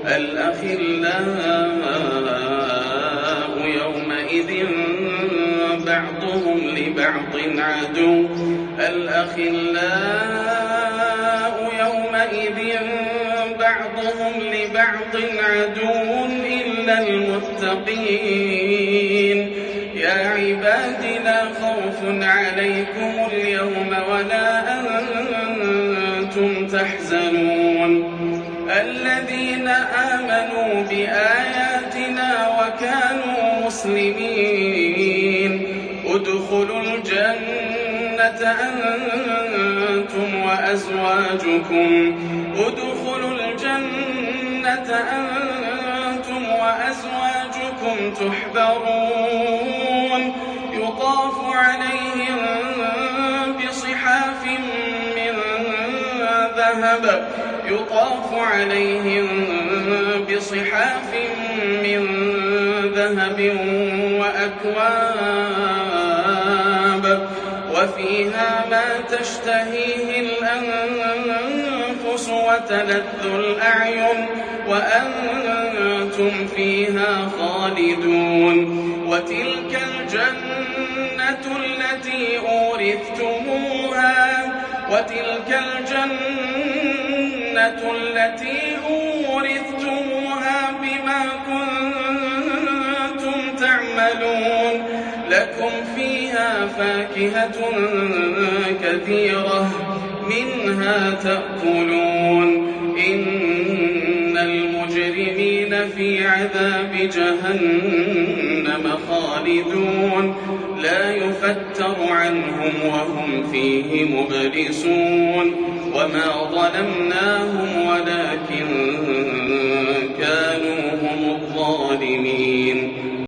الأخلاء يومئذ بعضهم لبعض عدو إلا المتقين يا عباد لا خوف عليكم اليوم ولا أنتم تحزنون الذين آمنوا بآياتنا وكانوا مسلمين ادخلوا الجنة أنتم وأزواجكم تحبرون يطاف عليهم بصحاف من ذهب وأكواب وفيها ما تشتهيه الأنفس وتلذ الأعين وأنتم فيها خالدون وتلك الجنة التي أورثتموها بما كنتم تعملون لكم فيها فاكهة كثيرة منها تأكلون إن المجرمين في عذاب جهنم خالدون لا يفتر عنهم وهم فيه مبلسون وما ظلمناهم ولكن كانوا هم الظالمين